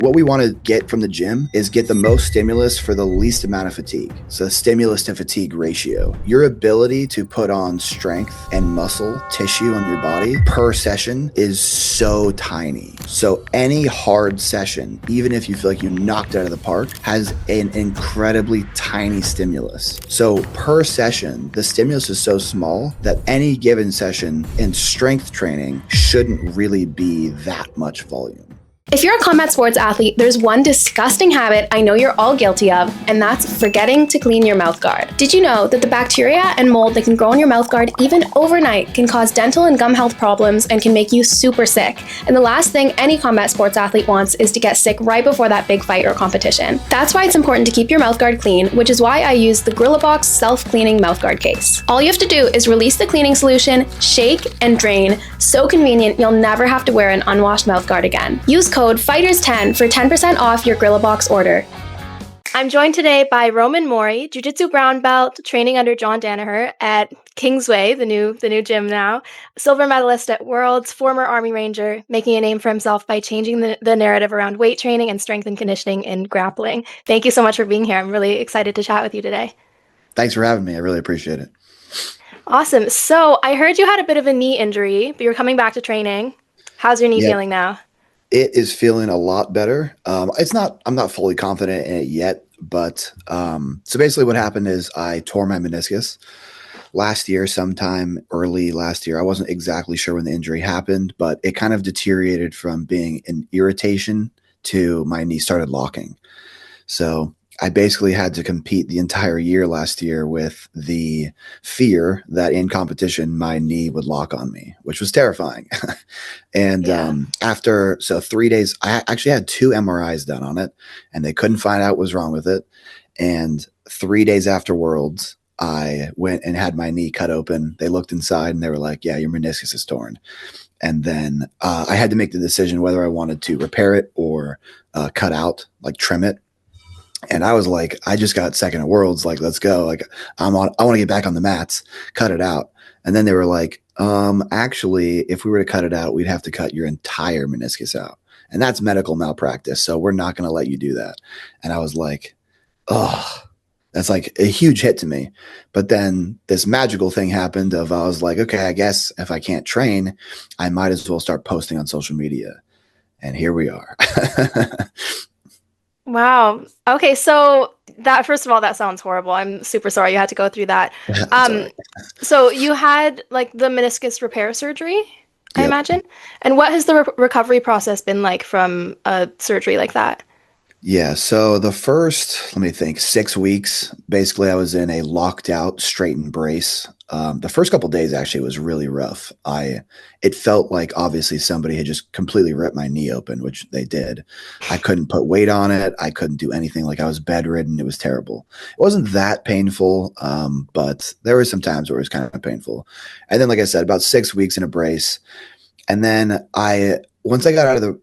What we want to get from the gym is get the most stimulus for the least amount of fatigue. So stimulus to fatigue ratio. Your ability to put on strength and muscle tissue on your body per session is so tiny. So any hard session, even if you feel like you knocked out of the park, has an incredibly tiny stimulus. So per session, the stimulus is so small that any given session in strength training shouldn't really be that much volume. If you're a combat sports athlete, there's one disgusting habit I know you're all guilty of, and that's forgetting to clean your mouth guard. Did you know that the bacteria and mold that can grow in your mouth guard even overnight can cause dental and gum health problems and can make you super sick? And the last thing any combat sports athlete wants is to get sick right before that big fight or competition. That's why it's important to keep your mouth guard clean, which is why I use the Grilla Box self-cleaning mouth guard case. All you have to do is release the cleaning solution, shake, and drain. So convenient, you'll never have to wear an unwashed mouth guard again. Use code FIGHTERS10 for 10% off your Grilla Box order. I'm joined today by Roman Mori, Jiu-Jitsu brown belt, training under John Danaher at Kingsway, the new gym now, silver medalist at Worlds, former Army Ranger, making a name for himself by changing the narrative around weight training and strength and conditioning in grappling. Thank you so much for being here. I'm really excited to chat with you today. Thanks for having me. I really appreciate it. Awesome. So I heard you had a bit of a knee injury, but you're coming back to training. How's your knee feeling now? It is feeling a lot better. I'm not fully confident in it yet, but so basically what happened is I tore my meniscus last year, sometime early last year. I wasn't exactly sure when the injury happened, but it kind of deteriorated from being an irritation to my knee started locking. So I basically had to compete the entire year last year with the fear that in competition, my knee would lock on me, which was terrifying. And after 3 days, I actually had 2 MRIs done on it and they couldn't find out what was wrong with it. And 3 days after Worlds, I went and had my knee cut open. They looked inside and they were like, yeah, your meniscus is torn. And then I had to make the decision whether I wanted to repair it or cut out, like trim it. And I was like, I just got second at Worlds. Like, let's go. Like, I want to get back on the mats, cut it out. And then they were like, actually, if we were to cut it out, we'd have to cut your entire meniscus out. And that's medical malpractice. So we're not going to let you do that. And I was like, oh, that's like a huge hit to me. But then this magical thing happened I was like, okay, I guess if I can't train, I might as well start posting on social media. And here we are. Wow. Okay, so that, first of all, that sounds horrible. I'm super sorry you had to go through that. So you had like the meniscus repair surgery, I imagine. And what has the recovery process been like from a surgery like that? Yeah, so the first, 6 weeks, basically I was in a locked out straightened brace. The first couple of days actually was really rough. It felt like obviously somebody had just completely ripped my knee open, which they did. I couldn't put weight on it. I couldn't do anything. Like I was bedridden. It was terrible. It wasn't that painful, but there were some times where it was kind of painful. And then, like I said, about 6 weeks in a brace. And then once I got out of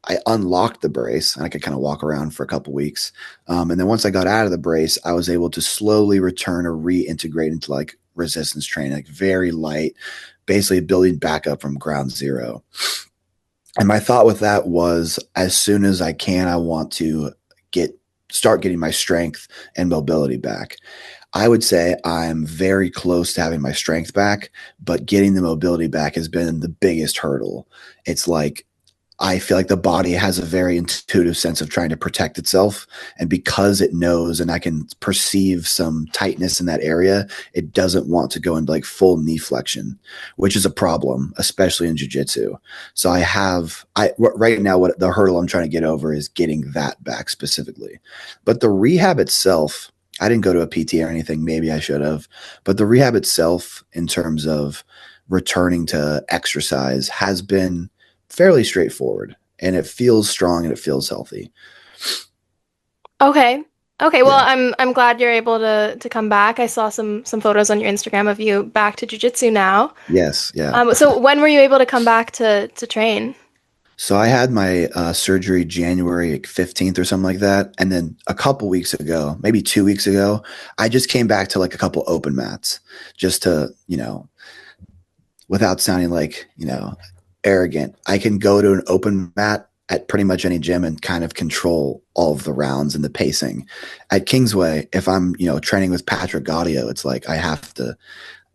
I unlocked the brace and I could kind of walk around for a couple weeks. And then once I got out of the brace, I was able to slowly return or reintegrate into like resistance training, like very light, basically building back up from ground zero. And my thought with that was, as soon as I can, I want to start getting my strength and mobility back. I would say I'm very close to having my strength back, but getting the mobility back has been the biggest hurdle. It's like, I feel like the body has a very intuitive sense of trying to protect itself. And because it knows and I can perceive some tightness in that area, it doesn't want to go into like full knee flexion, which is a problem, especially in jiu-jitsu. So right now, what the hurdle I'm trying to get over is getting that back specifically. But the rehab itself, I didn't go to a PT or anything. Maybe I should have. But the rehab itself, in terms of returning to exercise, has been fairly straightforward, and it feels strong and it feels healthy. Okay. Well, I'm glad you're able to come back. I saw some photos on your Instagram of you back to jiu-jitsu now. Yes. Yeah. So when were you able to come back to train? So I had my surgery January 15th or something like that. And then a couple weeks ago, maybe 2 weeks ago, I just came back to like a couple open mats just to, without sounding like, arrogant. I can go to an open mat at pretty much any gym and kind of control all of the rounds and the pacing. At Kingsway, if I'm, training with Patrick Gaudio, it's like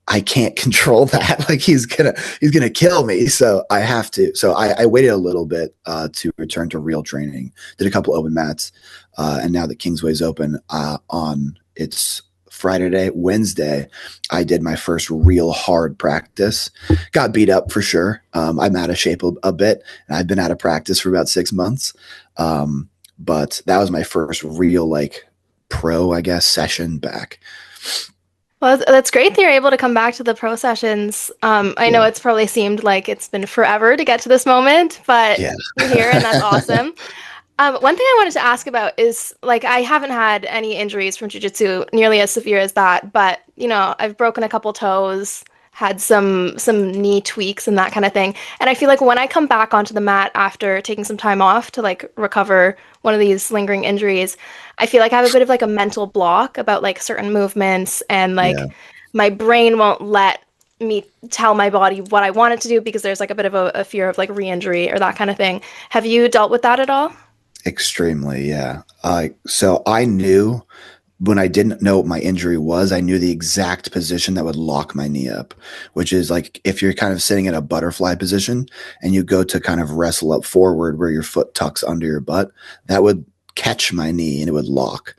I can't control that. Like he's gonna kill me. So I have to. So I waited a little bit to return to real training. Did a couple open mats, and now that Kingsway's open on its Friday, Wednesday, I did my first real hard practice. Got beat up for sure. I'm out of shape a bit, and I've been out of practice for about 6 months. But that was my first real pro, I guess, session back. Well, that's great that you're able to come back to the pro sessions. I know Yeah, it's probably seemed like it's been forever to get to this moment, but yeah, you're here and that's awesome. One thing I wanted to ask about is I haven't had any injuries from jiu-jitsu nearly as severe as that, but I've broken a couple toes, had some knee tweaks and that kind of thing. And I feel like when I come back onto the mat after taking some time off to recover one of these lingering injuries, I feel like I have a bit of a mental block about certain movements and yeah. my brain won't let me tell my body what I want it to do because there's a bit of a fear of re-injury or that kind of thing. Have you dealt with that at all? Extremely, yeah. So I knew when I didn't know what my injury was, I knew the exact position that would lock my knee up, which is if you're kind of sitting in a butterfly position and you go to kind of wrestle up forward where your foot tucks under your butt, that would catch my knee and it would lock.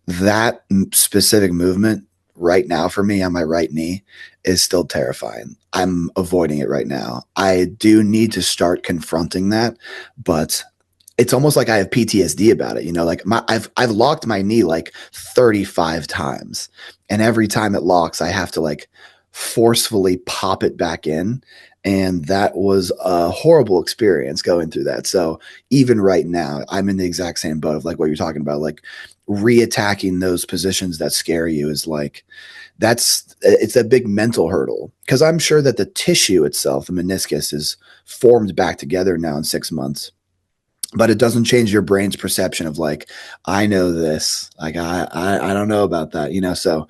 That specific movement right now for me on my right knee is still terrifying. I'm avoiding it right now. I do need to start confronting that, but it's almost like I have PTSD about it. I've locked my knee 35 times, and every time it locks, I have to forcefully pop it back in. And that was a horrible experience going through that. So even right now, I'm in the exact same boat of what you're talking about, reattacking those positions that scare you is it's a big mental hurdle because I'm sure that the tissue itself, the meniscus, is formed back together now in 6 months. But it doesn't change your brain's perception of I know this, I don't know about that, so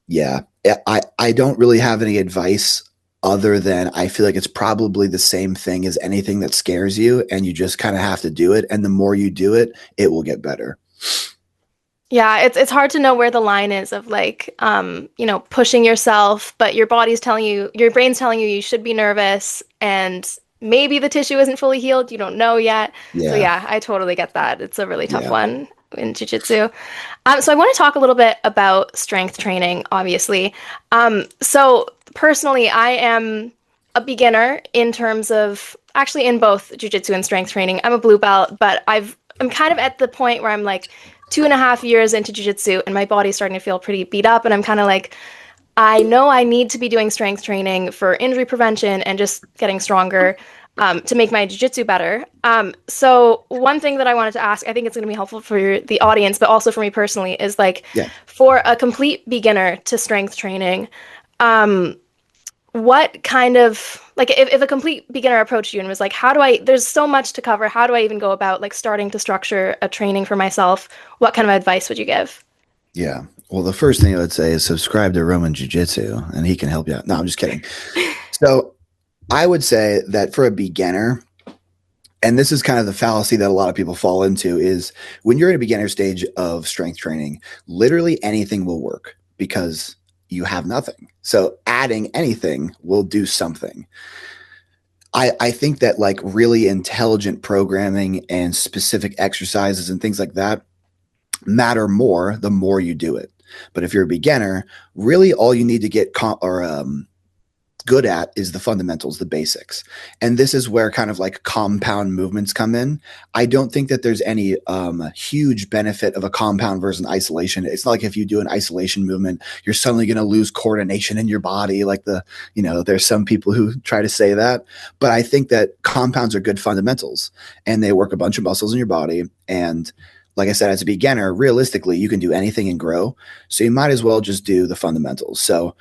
yeah, I don't really have any advice other than I feel like it's probably the same thing as anything that scares you, and you just kind of have to do it, and the more you do it, it will get better. Yeah, it's hard to know where the line is of pushing yourself, but your brain's telling you should be nervous, and maybe the tissue isn't fully healed. You don't know yet. So Yeah, yeah, I totally get that. It's a really tough yeah, one in jiu-jitsu. So I want to talk a little bit about strength training, obviously. So personally, I am a beginner in terms of actually in both jiu-jitsu and strength training. I'm a blue belt, but I'm kind of at the point where I'm 2.5 years into jiu-jitsu and my body's starting to feel pretty beat up, and I'm kind of I know I need to be doing strength training for injury prevention and just getting stronger to make my jiu-jitsu better. So one thing that I wanted to ask, I think it's going to be helpful for the audience, but also for me personally, is yeah, for a complete beginner to strength training, what kind of if a complete beginner approached you and was there's so much to cover, how do I even go about starting to structure a training for myself? What kind of advice would you give? yeah. Well, the first thing I would say is subscribe to Roman Jiu-Jitsu, and he can help you out. No, I'm just kidding. So I would say that for a beginner, and this is kind of the fallacy that a lot of people fall into, is when you're in a beginner stage of strength training, literally anything will work because you have nothing. So adding anything will do something. I think that really intelligent programming and specific exercises and things like that matter more the more you do it. But if you're a beginner, really all you need to get good at is the fundamentals, the basics. And this is where kind of compound movements come in. I don't think that there's any huge benefit of a compound versus isolation. It's not like if you do an isolation movement, you're suddenly going to lose coordination in your body. There's some people who try to say that, but I think that compounds are good fundamentals and they work a bunch of muscles in your body. And like I said, as a beginner, realistically, you can do anything and grow. So you might as well just do the fundamentals. So,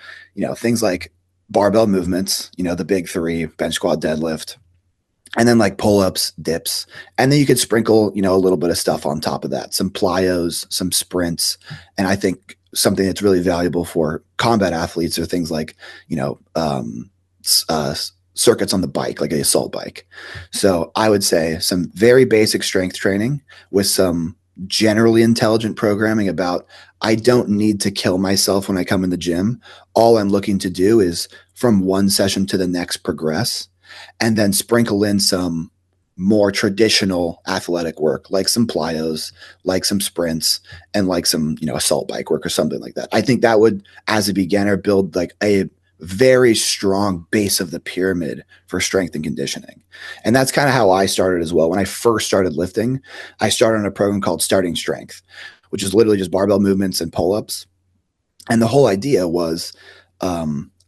things like barbell movements, the big three, bench, squat, deadlift, and then pull-ups, dips. And then you could sprinkle, a little bit of stuff on top of that, some plyos, some sprints. And I think something that's really valuable for combat athletes are things like, circuits on the bike, like a assault bike. So I would say some very basic strength training with some generally intelligent programming about I don't need to kill myself when I come in the gym. All I'm looking to do is from one session to the next progress, and then sprinkle in some more traditional athletic work, like some plyos, like some sprints, and like some, assault bike work or something like that. I think that would, as a beginner, build like a very strong base of the pyramid for strength and conditioning. And that's kind of how I started as well. When I first started lifting, I started on a program called Starting Strength, which is literally just barbell movements and pull-ups. And the whole idea was,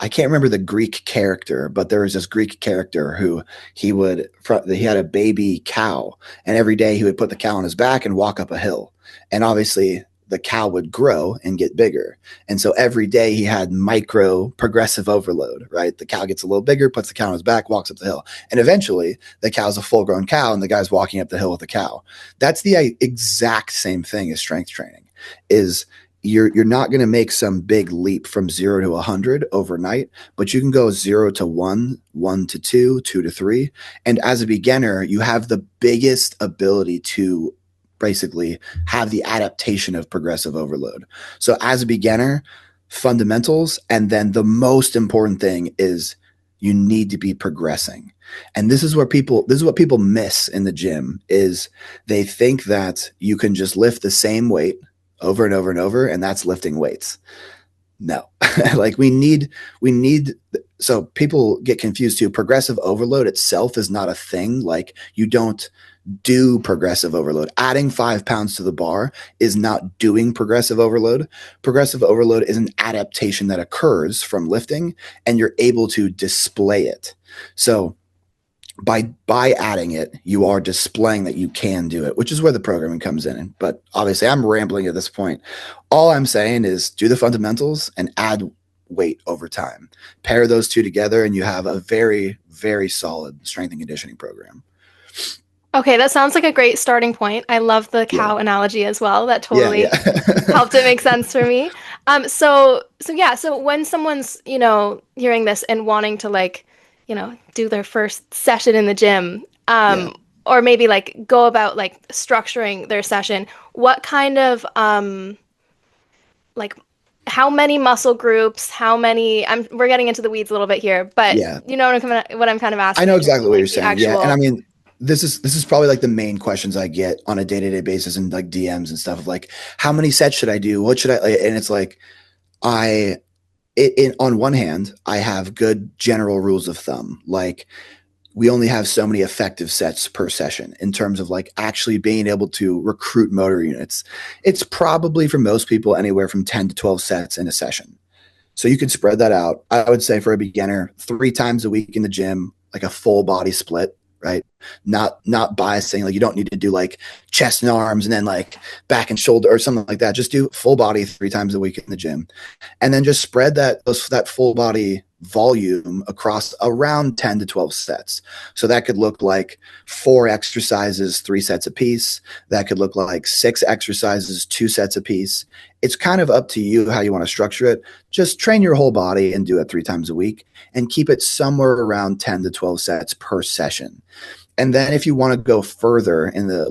I can't remember the Greek character, but there was this Greek character who he had a baby cow, and every day he would put the cow on his back and walk up a hill. And obviously the cow would grow and get bigger. And so every day he had micro progressive overload, right? The cow gets a little bigger, puts the cow on his back, walks up the hill. And eventually the cow's a full grown cow and the guy's walking up the hill with the cow. That's the exact same thing as strength training. Is you're not going to make some big leap from 0 to 100 overnight, but you can go 0 to 1, 1 to 2, 2 to 3. And as a beginner, you have the biggest ability to basically have the adaptation of progressive overload. So as a beginner, fundamentals, and then the most important thing is you need to be progressing. And this is what people miss in the gym is they think that you can just lift the same weight over and over and over, and that's lifting weights. No, like we need, so people get confused too. Progressive overload itself is not a thing. Like you don't do progressive overload. Adding 5 pounds to the bar is not doing progressive overload. Progressive overload is an adaptation that occurs from lifting, and you're able to display it. So by adding it, you are displaying that you can do it, which is where the programming comes in. But obviously I'm rambling at this point. All I'm saying is do the fundamentals and add weight over time. Pair those two together and you have a very, very solid strength and conditioning program. Okay, that sounds like a great starting point. I love the cow analogy as well. That totally helped it make sense for me. So when someone's, hearing this and wanting to do their first session in the gym, or maybe go about structuring their session, what kind of how many muscle groups, we're getting into the weeds a little bit here, but you know what I'm kind of asking. I know exactly what you're saying. Yeah. And I mean, this is probably the main questions I get on a day-to-day basis and DMs and stuff of how many sets should I do? What should I, and it's on one hand, I have good general rules of thumb. We only have so many effective sets per session in terms of actually being able to recruit motor units. It's probably for most people anywhere from 10 to 12 sets in a session. So you could spread that out. I would say for a beginner, 3 times a week in the gym, a full body split, right? Not biasing. You don't need to do chest and arms and then back and shoulder or something like that. Just do full body 3 times a week in the gym. And then just spread that full body volume across around 10 to 12 sets. So that could look like 4 exercises, 3 sets a piece. That could look like 6 exercises, 2 sets a piece. It's kind of up to you how you want to structure it. Just train your whole body and do it 3 times a week and keep it somewhere around 10 to 12 sets per session. And then if you want to go further in the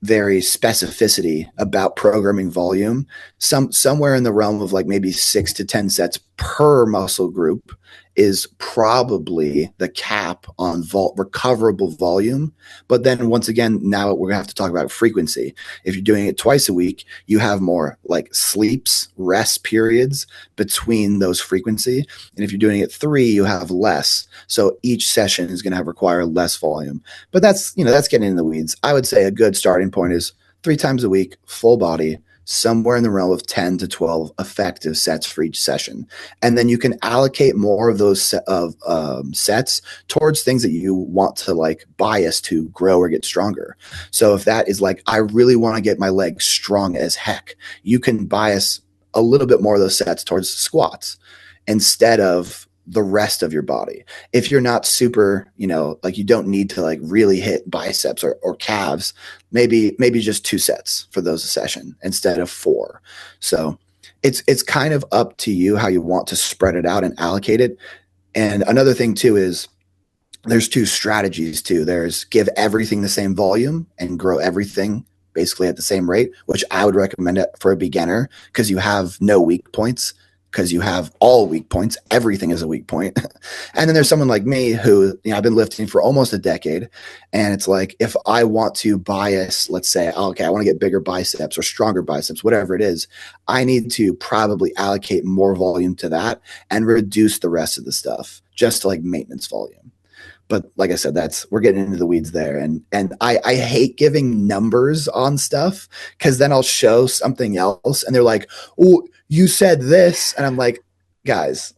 very specificity about programming volume, somewhere in the realm of maybe 6 to 10 sets per muscle group is probably the cap on recoverable volume. But then once again, now we're gonna have to talk about frequency. If you're doing it twice a week, you have more sleeps, rest periods between those frequency. And if you're doing it 3, you have less. So each session is gonna require less volume. But that's getting in the weeds. I would say a good starting point is 3 times a week, full body, somewhere in the realm of 10 to 12 effective sets for each session. And then you can allocate more of those sets towards things that you want to bias to grow or get stronger. So if that is I really want to get my legs strong as heck, you can bias a little bit more of those sets towards squats instead of the rest of your body. If you're not super, you don't need to really hit biceps or calves, maybe just 2 sets for those a session instead of 4. So it's kind of up to you how you want to spread it out and allocate it. And another thing too is there's two strategies too. There's give everything the same volume and grow everything basically at the same rate, which I would recommend it for a beginner because you have no weak points, because you have all weak points. Everything is a weak point. And then there's someone like me who, I've been lifting for almost a decade. And it's like, if I want to bias, let's say, okay, I want to get bigger biceps or stronger biceps, whatever it is, I need to probably allocate more volume to that and reduce the rest of the stuff just to like maintenance volume. But like I said, we're getting into the weeds there. And I hate giving numbers on stuff because then I'll show something else and they're like, oh, you said this. And I'm like, guys,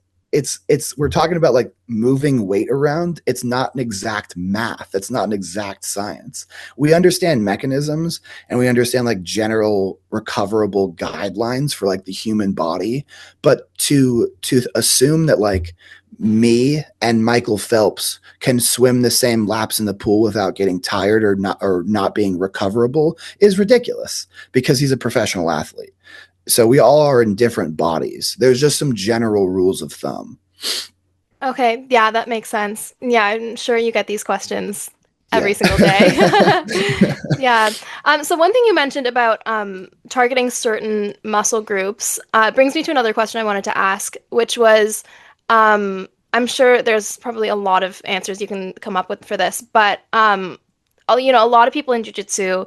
we're talking about like moving weight around. It's not an exact math. It's not an exact science. We understand mechanisms and we understand like general recoverable guidelines for like the human body. But to assume that like me and Michael Phelps can swim the same laps in the pool without getting tired or not being recoverable is ridiculous because he's a professional athlete. So we all are in different bodies. There's just some general rules of thumb. Okay, yeah, that makes sense. Yeah, I'm sure you get these questions every Yeah. single day. Yeah. So one thing you mentioned about targeting certain muscle groups brings me to another question I wanted to ask, which was, I'm sure there's probably a lot of answers you can come up with for this, but a lot of people in jiu-jitsu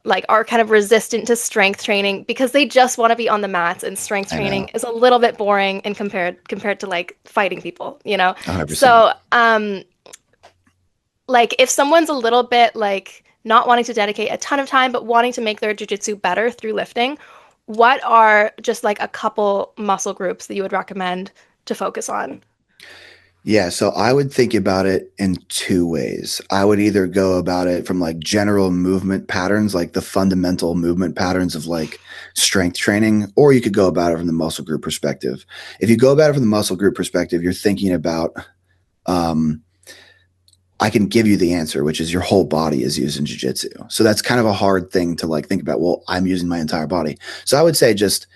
like are kind of resistant to strength training because they just want to be on the mats, and strength I training know. is a little bit boring and compared to like fighting people, 100%. So like if someone's a little bit like not wanting to dedicate a ton of time but wanting to make their jiu-jitsu better through lifting, what are just like a couple muscle groups that you would recommend to focus on? Yeah, so I would think about it in two ways. I would either go about it from like general movement patterns, like the fundamental movement patterns of like strength training, or you could go about it from the muscle group perspective. If you go about it from the muscle group perspective, you're thinking about, um, I can give you the answer, which is your whole body is used in jiu-jitsu. So that's kind of a hard thing to like think about. Well, I'm using my entire body. So I would say just,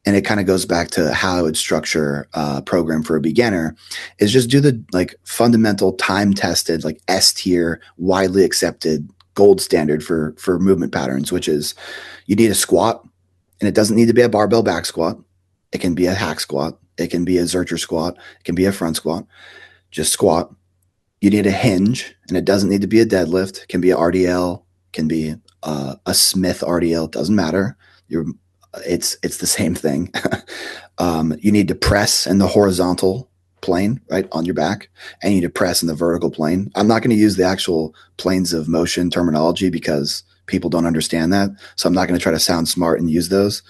and it kind of goes back to how I would structure a program for a beginner, is just do the like fundamental time tested, like S tier, widely accepted gold standard for movement patterns, which is you need a squat, and it doesn't need to be a barbell back squat. It can be a hack squat. It can be a Zercher squat. It can be a front squat. Just squat. You need a hinge, and it doesn't need to be a deadlift. It can be a RDL, can be a Smith RDL. It doesn't matter. You're it's the same thing. You need to press in the horizontal plane, right, on your back, and you need to press in the vertical plane. I'm not going to use the actual planes of motion terminology because people don't understand that. So I'm not going to try to sound smart and use those.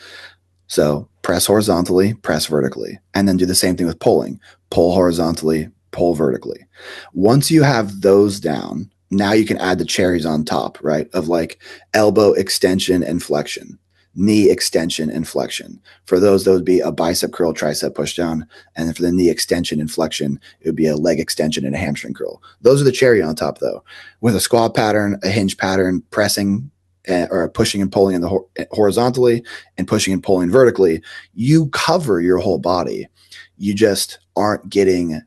So press horizontally, press vertically, and then do the same thing with pulling. Pull horizontally, pull vertically. Once you have those down, now you can add the cherries on top, right, of like elbow extension and flexion, knee extension and flexion. For those, that would be a bicep curl, tricep push down. And then for the knee extension and flexion, it would be a leg extension and a hamstring curl. Those are the cherry on top, though. With a squat pattern, a hinge pattern, pressing or pushing and pulling in the horizontally and pushing and pulling vertically, you cover your whole body. You just aren't getting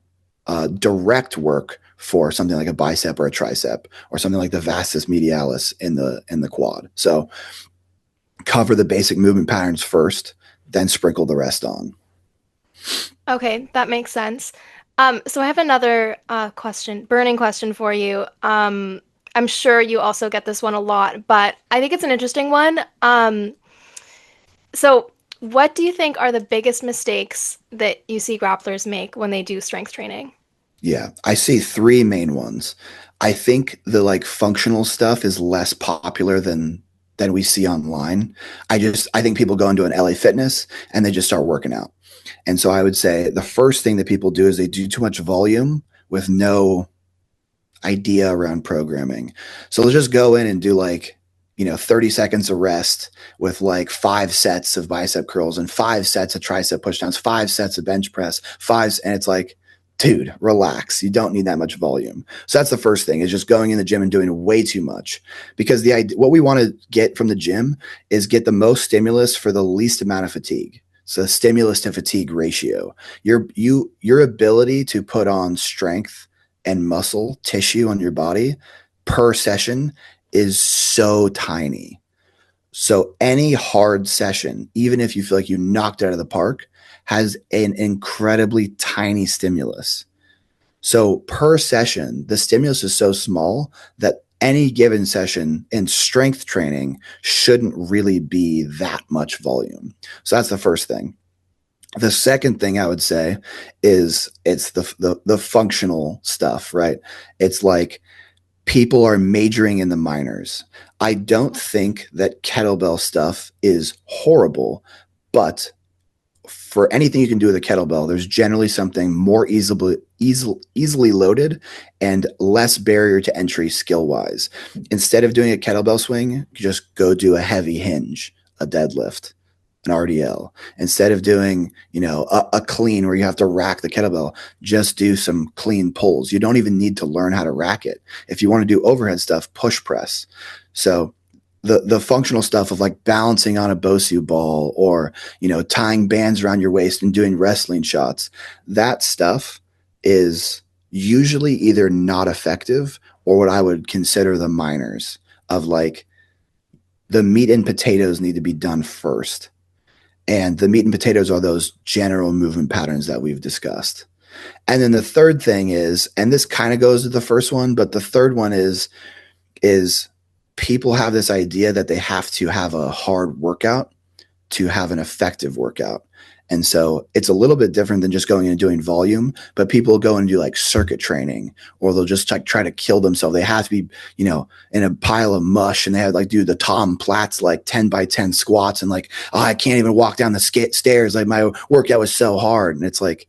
direct work for something like a bicep or a tricep or something like the vastus medialis in the quad. So cover the basic movement patterns first, then sprinkle the rest on. Okay, that makes sense. So I have another burning question for you. I'm sure you also get this one a lot, but I think it's an interesting one. So what do you think are the biggest mistakes that you see grapplers make when they do strength training? Yeah, I see three main ones. I think the like functional stuff is less popular than we see online. I think people go into an LA Fitness and they just start working out. And so I would say the first thing that people do is they do too much volume with no idea around programming. So they'll just go in and do like, 30 seconds of rest with like 5 sets of bicep curls and 5 sets of tricep pushdowns, 5 sets of bench press, and it's like, dude, relax. You don't need that much volume. So that's the first thing, is just going in the gym and doing way too much, because the idea, what we want to get from the gym is get the most stimulus for the least amount of fatigue. So stimulus to fatigue ratio, your ability to put on strength and muscle tissue on your body per session is so tiny. So any hard session, even if you feel like you knocked it out of the park, has an incredibly tiny stimulus. So per session, the stimulus is so small that any given session in strength training shouldn't really be that much volume. So that's the first thing. The second thing I would say is it's the functional stuff, right? It's like people are majoring in the minors. I don't think that kettlebell stuff is horrible, but for anything you can do with a kettlebell, there's generally something more easily loaded and less barrier to entry skill wise. Instead of doing a kettlebell swing, you just go do a heavy hinge, a deadlift, an RDL. Instead of doing, a clean where you have to rack the kettlebell, just do some clean pulls. You don't even need to learn how to rack it. If you want to do overhead stuff, push press. So the functional stuff of like balancing on a Bosu ball or, tying bands around your waist and doing wrestling shots, that stuff is usually either not effective or what I would consider the minors of like the meat and potatoes need to be done first. And the meat and potatoes are those general movement patterns that we've discussed. And then the third thing is, and this kind of goes to the first one, but the third one is people have this idea that they have to have a hard workout to have an effective workout. And so it's a little bit different than just going and doing volume, but people go and do like circuit training, or they'll just like try to kill themselves. They have to be, in a pile of mush, and they have like do the Tom Platz like 10 by 10 squats and like, oh, I can't even walk down the stairs. Like my workout was so hard. And it's like,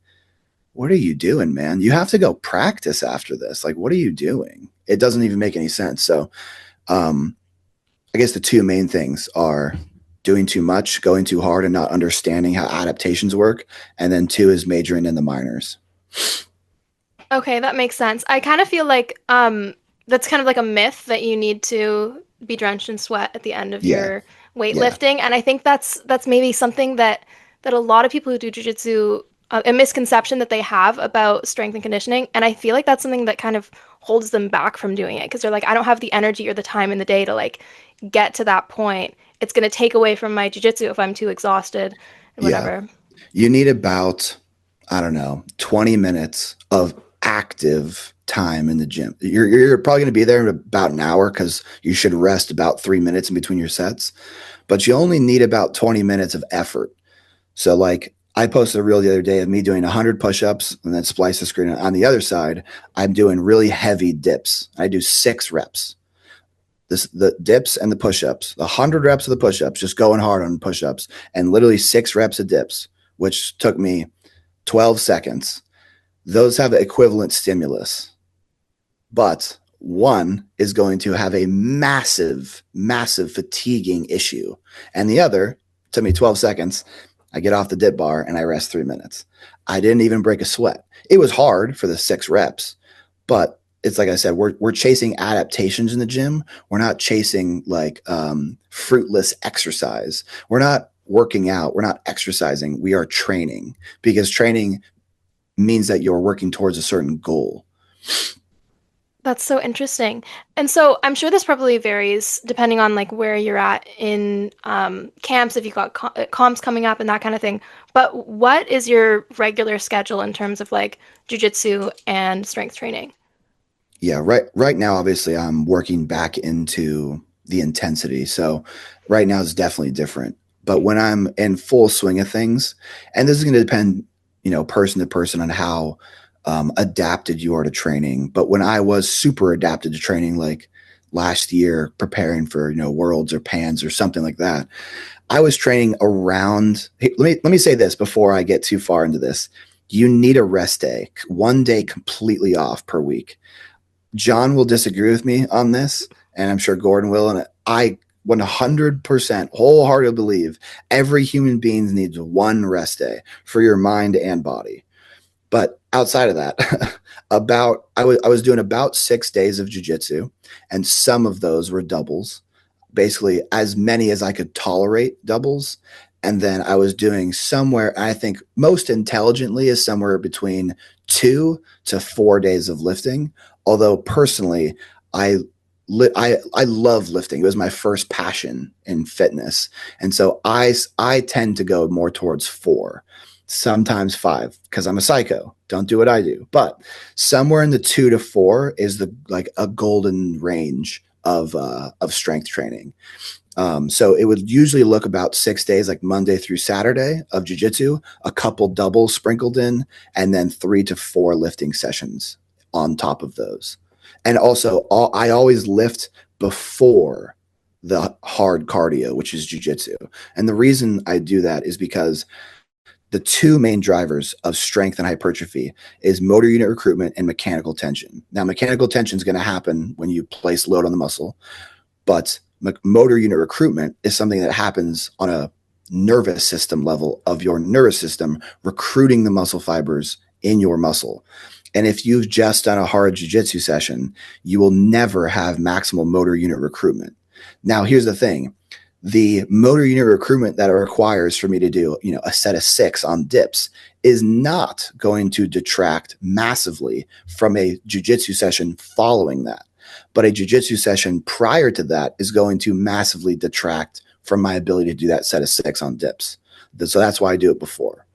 what are you doing, man? You have to go practice after this. Like, what are you doing? It doesn't even make any sense. So, I guess the two main things are doing too much, going too hard, and not understanding how adaptations work. And then two is majoring in the minors. Okay, that makes sense. I kind of feel like that's kind of like a myth that you need to be drenched in sweat at the end of Yeah. your Yeah. weightlifting, and I think that's maybe something that a lot of people who do jujitsu, a misconception that they have about strength and conditioning, and I feel like that's something that kind of holds them back from doing it because they're like, I don't have the energy or the time in the day to like get to that point. It's going to take away from my jujitsu if I'm too exhausted and whatever. Yeah. You need about, I don't know, 20 minutes of active time in the gym. You're probably going to be there in about an hour because you should rest about 3 minutes in between your sets, but you only need about 20 minutes of effort. So like I posted a reel the other day of me doing 100 push-ups and then splice the screen. On the other side, I'm doing really heavy dips. I do 6 reps. The dips and the push-ups, the 100 reps of the push-ups, just going hard on push-ups, and literally 6 reps of dips, which took me 12 seconds. Those have equivalent stimulus, but one is going to have a massive, massive fatiguing issue. And the other took me 12 seconds. I get off the dip bar and I rest 3 minutes. I didn't even break a sweat. It was hard for the 6 reps, but it's like I said, we're chasing adaptations in the gym. We're not chasing like fruitless exercise. We're not working out. We're not exercising. We are training, because training means that you're working towards a certain goal. That's so interesting. And so I'm sure this probably varies depending on like where you're at in camps, if you've got comps coming up and that kind of thing. But what is your regular schedule in terms of like jujitsu and strength training? Yeah, right now, obviously, I'm working back into the intensity. So right now it's definitely different. But when I'm in full swing of things, and this is going to depend, person to person on how adapted you are to training. But when I was super adapted to training, like last year, preparing for, worlds or pans or something like that, I was training around, hey, let me say this before I get too far into this. You need a rest day, one day completely off per week. John will disagree with me on this, and I'm sure Gordon will. And I 100% wholeheartedly believe every human being needs one rest day for your mind and body. But outside of that, I was doing about 6 days of jujitsu, and some of those were doubles, basically as many as I could tolerate doubles. And then I was doing somewhere, I think most intelligently is somewhere between 2 to 4 days of lifting. Although personally, I I love lifting. It was my first passion in fitness. And so I tend to go more towards 4, sometimes 5, because I'm a psycho. Don't do what I do. But somewhere in the 2 to 4 is the like a golden range of strength training. So it would usually look about 6 days, like Monday through Saturday of jujitsu, a couple doubles sprinkled in, and then 3 to 4 lifting sessions on top of those. And also, I always lift before the hard cardio, which is jujitsu. And the reason I do that is because the 2 main drivers of strength and hypertrophy is motor unit recruitment and mechanical tension. Now, mechanical tension is going to happen when you place load on the muscle, but motor unit recruitment is something that happens on a nervous system level of your nervous system recruiting the muscle fibers in your muscle. And if you've just done a hard jiu-jitsu session, you will never have maximal motor unit recruitment. Now, here's the thing. The motor unit recruitment that it requires for me to do, a set of 6 on dips is not going to detract massively from a jiu-jitsu session following that. But a jiu-jitsu session prior to that is going to massively detract from my ability to do that set of 6 on dips. So that's why I do it before.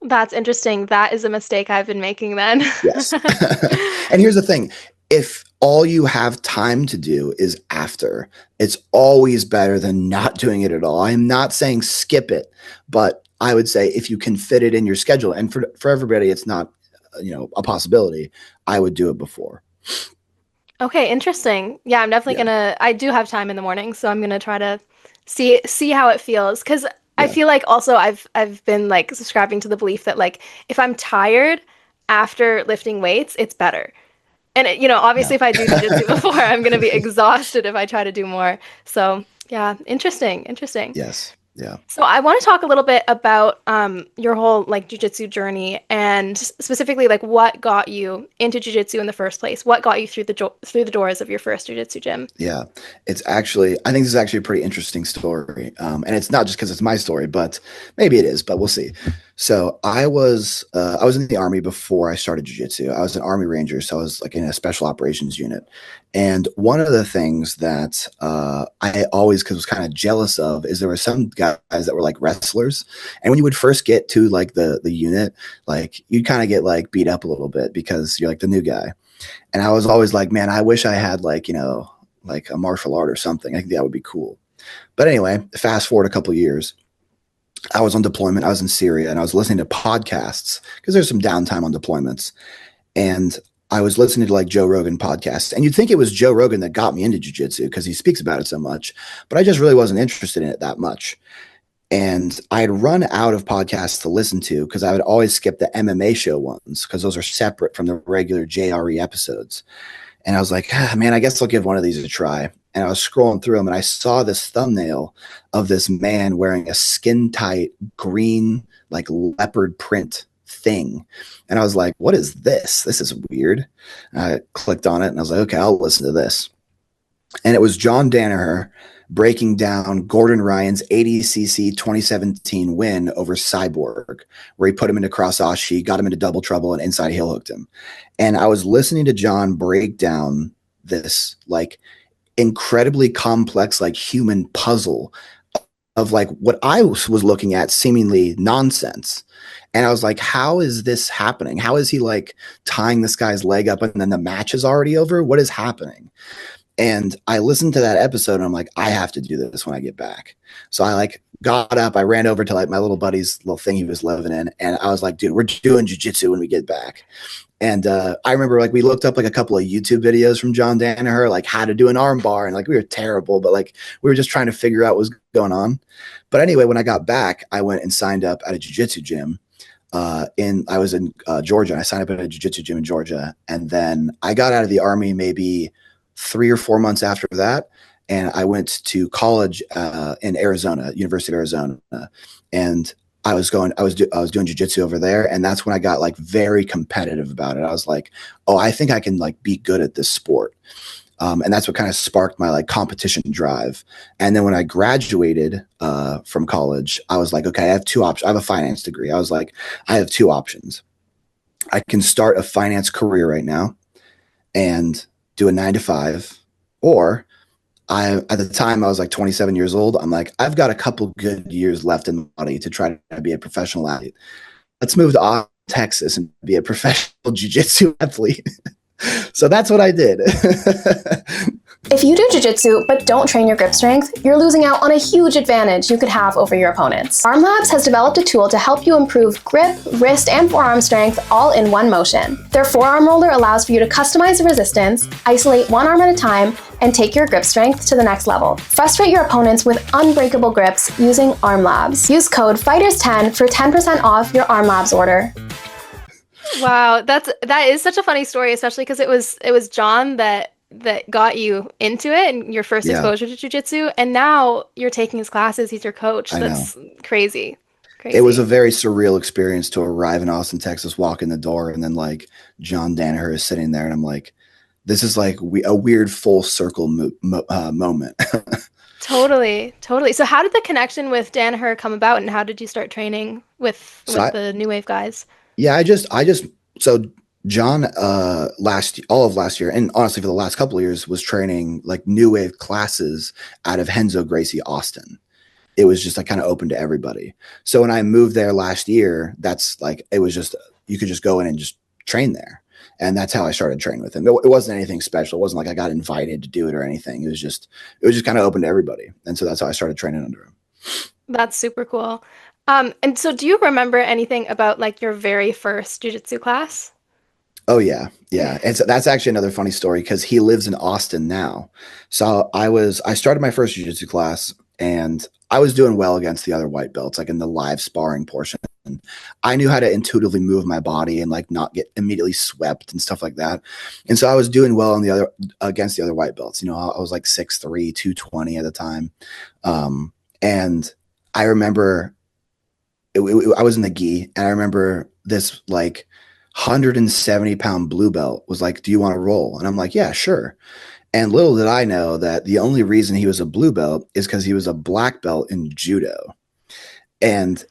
That's interesting. That is a mistake I've been making then. Yes. And here's the thing. If all you have time to do is after, it's always better than not doing it at all. I'm not saying skip it, but I would say if you can fit it in your schedule, and for everybody, it's not, a possibility, I would do it before. Okay, interesting. Yeah, I'm definitely I do have time in the morning, so I'm gonna try to see how it feels. Because I feel like also I've been like subscribing to the belief that like if I'm tired after lifting weights, it's better. And obviously if I do jiu-jitsu before, I'm gonna be exhausted if I try to do more. So yeah, interesting. Yes. Yeah. So I want to talk a little bit about your whole like jiu-jitsu journey, and specifically like what got you into jiu-jitsu in the first place. What got you through the doors of your first jiu-jitsu gym? Yeah, I think this is actually a pretty interesting story. And it's not just because it's my story, but maybe it is, but we'll see. So I was in the Army before I started jiu-jitsu. I was an Army Ranger, so I was like in a special operations unit. And one of the things that I always was kind of jealous of is there were some guys that were like wrestlers. And when you would first get to like the unit, like you'd kind of get like beat up a little bit because you're like the new guy. And I was always like, man, I wish I had like, like a martial art or something. I think that would be cool. But anyway, fast forward a couple of years. I was on deployment. I was in Syria and I was listening to podcasts because there's some downtime on deployments. And I was listening to like Joe Rogan podcasts, and you'd think it was Joe Rogan that got me into jiu-jitsu because he speaks about it so much, but I just really wasn't interested in it that much. And I had run out of podcasts to listen to because I would always skip the MMA show ones because those are separate from the regular JRE episodes. And I was like, man, I guess I'll give one of these a try. And I was scrolling through them and I saw this thumbnail of this man wearing a skin tight green, like leopard print thing. And I was like, what is this? This is weird. And I clicked on it and I was like, okay, I'll listen to this. And it was John Danaher breaking down Gordon Ryan's ADCC 2017 win over Cyborg, where he put him into cross-ashi, got him into double trouble, and inside heel hooked him. And I was listening to John break down this like incredibly complex, like human puzzle of like what I was looking at seemingly nonsense. And I was like, how is this happening? How is he like tying this guy's leg up and then the match is already over? What is happening? And I listened to that episode and I'm like, I have to do this when I get back. So I like got up, I ran over to like my little buddy's little thing he was living in. And I was like, dude, we're doing jiu-jitsu when we get back. And I remember like we looked up like a couple of YouTube videos from John Danaher, like how to do an arm bar. And like we were terrible, but like we were just trying to figure out what was going on. But anyway, when I got back, I went and signed up at a jiu-jitsu gym. I was in Georgia, and I signed up at a jiu-jitsu gym in Georgia. And then I got out of the Army maybe 3 or 4 months after that. And I went to college in Arizona, University of Arizona. And I was doing jiu-jitsu over there. And that's when I got like very competitive about it. I was like, oh, I think I can like be good at this sport. And that's what kind of sparked my like competition drive. And then when I graduated from college, I was like, okay, I have 2 options. I have a finance degree. I was like, I have 2 options. I can start a finance career right now and do a 9 to 5, or I at the time I was like 27 years old. I'm like, I've got a couple good years left in the body to try to be a professional athlete. Let's move to Austin, Texas and be a professional jiu-jitsu athlete. So that's what I did. If you do jiu-jitsu but don't train your grip strength, you're losing out on a huge advantage you could have over your opponents. Labz has developed a tool to help you improve grip, wrist, and forearm strength all in one motion. Their forearm roller allows for you to customize the resistance, isolate one arm at a time, and take your grip strength to the next level. Frustrate your opponents with unbreakable grips using Labz. Use code FIGHTERS10 for 10% off your Labz order. Wow, that is such a funny story, especially because it was John that got you into it and your first exposure to jiu-jitsu, and now you're taking his classes. He's your coach. That's crazy. It was a very surreal experience to arrive in Austin, Texas, walk in the door, and then like John Danaher is sitting there, and I'm like, this is like a weird full circle moment. Totally. So how did the connection with Danaher come about, and how did you start training with the New Wave guys? Yeah, so John all of last year, and honestly for the last couple of years, was training like New Wave classes out of Renzo Gracie Austin. It was just like kind of open to everybody. So when I moved there last year, that's like, it was just, you could just go in and just train there. And that's how I started training with him. It wasn't anything special. It wasn't like I got invited to do it or anything. It was just kind of open to everybody. And so that's how I started training under him. That's super cool. And so do you remember anything about like your very first jiu-jitsu class? Oh yeah. Yeah. And so that's actually another funny story because he lives in Austin now. So I started my first jiu-jitsu class and I was doing well against the other white belts, like in the live sparring portion. I knew how to intuitively move my body and like not get immediately swept and stuff like that. And so I was doing well against the other white belts. You know, I was like 6'3", 220 at the time. And I remember I was in the gi, and I remember this like 170-pound blue belt was like, do you want to roll? And I'm like, yeah, sure. And little did I know that the only reason he was a blue belt is because he was a black belt in judo. And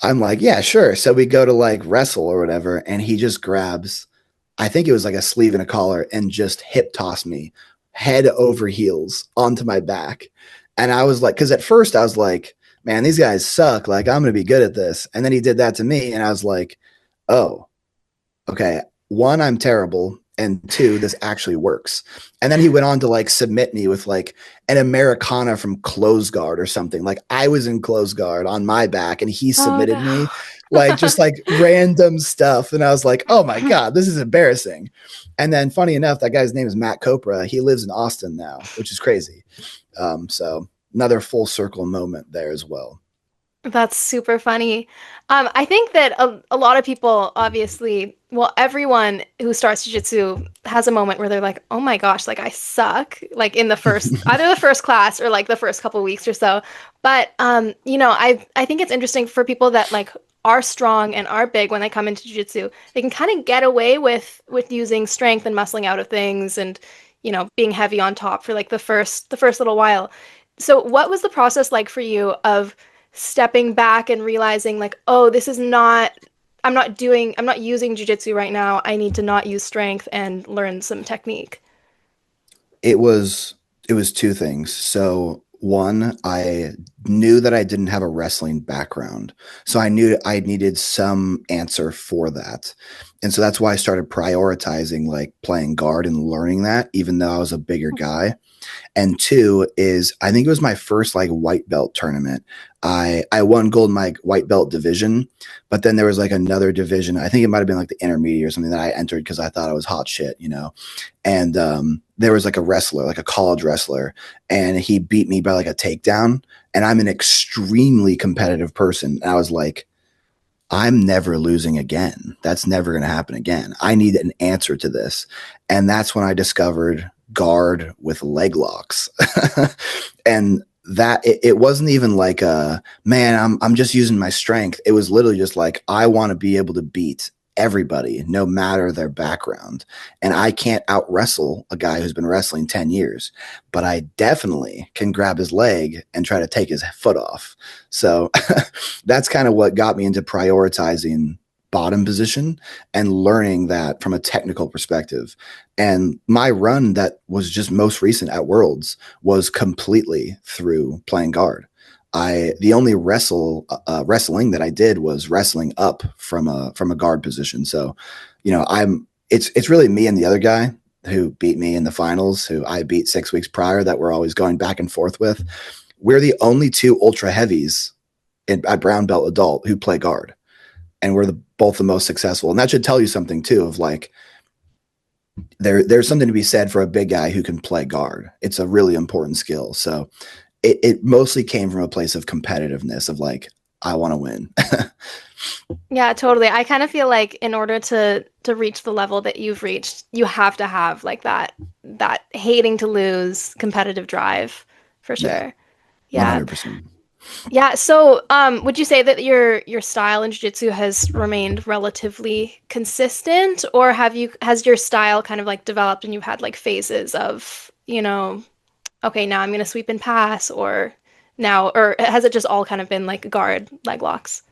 I'm like, yeah, sure. So we go to like wrestle or whatever, and he just grabs, I think it was like a sleeve and a collar, and just hip toss me head over heels onto my back. And I was like, because at first I was like, man, these guys suck. Like, I'm going to be good at this. And then he did that to me, and I was like, oh, okay. One, I'm terrible. And two, this actually works. And then he went on to like submit me with like an Americana from close guard or something. Like I was in close guard on my back and he submitted me like just like random stuff. And I was like, oh my God, this is embarrassing. And then funny enough, that guy's name is Matt Copra. He lives in Austin now, which is crazy. So another full circle moment there as well. That's super funny. I think that a lot of people, obviously, well, everyone who starts jiu-jitsu has a moment where they're like, oh my gosh, like I suck, like in the first, either the first class or like the first couple weeks or so. But, you know, I think it's interesting for people that like are strong and are big when they come into jiu-jitsu. They can kind of get away with using strength and muscling out of things and, you know, being heavy on top for like the first little while. So what was the process like for you of stepping back and realizing like, oh, this is not, I'm not using jiu-jitsu right now. I need to not use strength and learn some technique? It was two things. So one, I knew that I didn't have a wrestling background. So I knew I needed some answer for that. And so that's why I started prioritizing like playing guard and learning that, even though I was a bigger guy. And two is, I think it was my first like white belt tournament. I won gold in my white belt division, but then there was like another division. I think it might've been like the intermediate or something that I entered because I thought I was hot shit, you know? And there was like a wrestler, like a college wrestler, and he beat me by like a takedown. And I'm an extremely competitive person. And I was like, I'm never losing again. That's never going to happen again. I need an answer to this. And that's when I discovered guard with leg locks. And that it wasn't even like man, I'm just using my strength. It was literally just like, I want to be able to beat everybody, no matter their background. And I can't out wrestle a guy who's been wrestling 10 years, but I definitely can grab his leg and try to take his foot off. So that's kind of what got me into prioritizing bottom position and learning that from a technical perspective. And my run that was just most recent at Worlds was completely through playing guard. The only wrestling that I did was wrestling up from a guard position. So, it's really me and the other guy who beat me in the finals, who I beat 6 weeks prior, that we're always going back and forth with. We're the only two ultra heavies at brown belt adult who play guard, and we're both the most successful. And that should tell you something too, of like, there's something to be said for a big guy who can play guard. It's a really important skill. So it mostly came from a place of competitiveness, of like, I want to win. Yeah, totally. I kind of feel like in order to reach the level that you've reached, you have to have like that hating to lose competitive drive for sure. Yeah. 100%. Yeah. So, would you say that your style in jiu-jitsu has remained relatively consistent, or has your style kind of like developed and you've had like phases of, okay, now I'm going to sweep and pass, or has it just all kind of been like guard leg locks?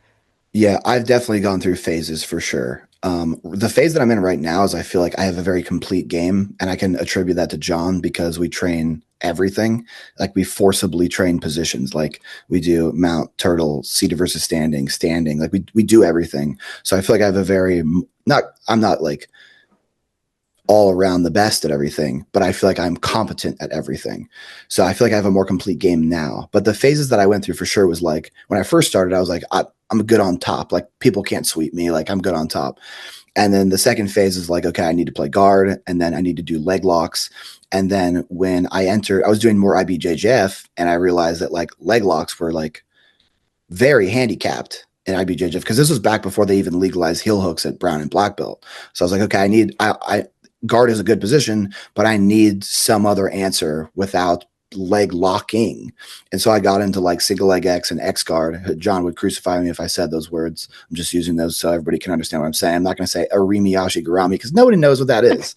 Yeah, I've definitely gone through phases for sure. The phase that I'm in right now is I feel like I have a very complete game, and I can attribute that to John because we train everything. Like, we forcibly train positions. Like, we do mount, turtle, seated versus standing. Like, we do everything. So I feel like I have I'm not like all around the best at everything, but I feel like I'm competent at everything. So I feel like I have a more complete game now. But the phases that I went through for sure was like, when I first started, I was like, I'm good on top. Like, people can't sweep me. Like, I'm good on top. And then the second phase is like, okay, I need to play guard, and then I need to do leg locks. And then when I was doing more IBJJF, and I realized that like leg locks were like very handicapped in IBJJF, because this was back before they even legalized heel hooks at brown and black belt. So I was like, okay, I guard is a good position, but I need some other answer without leg locking. And so I got into like single leg X and X guard. John would crucify me if I said those words. I'm just using those so everybody can understand what I'm saying. I'm not going to say Arimiyashi Garami because nobody knows what that is.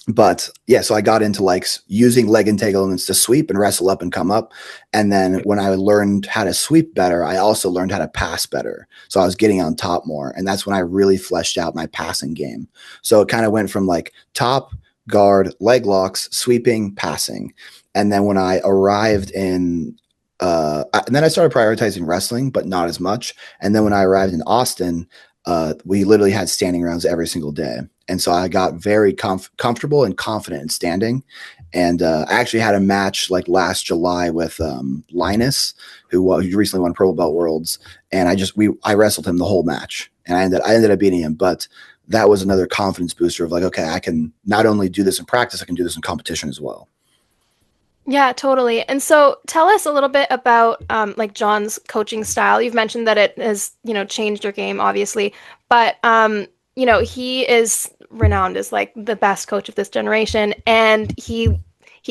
But yeah, so I got into like using leg entanglements to sweep and wrestle up and come up. And then when I learned how to sweep better, I also learned how to pass better. So I was getting on top more. And that's when I really fleshed out my passing game. So it kind of went from like top, guard, leg locks, sweeping, passing. And then when I arrived and then I started prioritizing wrestling, but not as much. And then when I arrived in Austin, we literally had standing rounds every single day. And so I got very comfortable and confident in standing. And I actually had a match like last July with Linus, who recently won Purple Belt Worlds. And I wrestled him the whole match. And I ended up beating him. But that was another confidence booster of like, okay, I can not only do this in practice, I can do this in competition as well. Yeah, totally. And so tell us a little bit about like John's coaching style. You've mentioned that it has, changed your game, obviously, but he is renowned as like the best coach of this generation, and he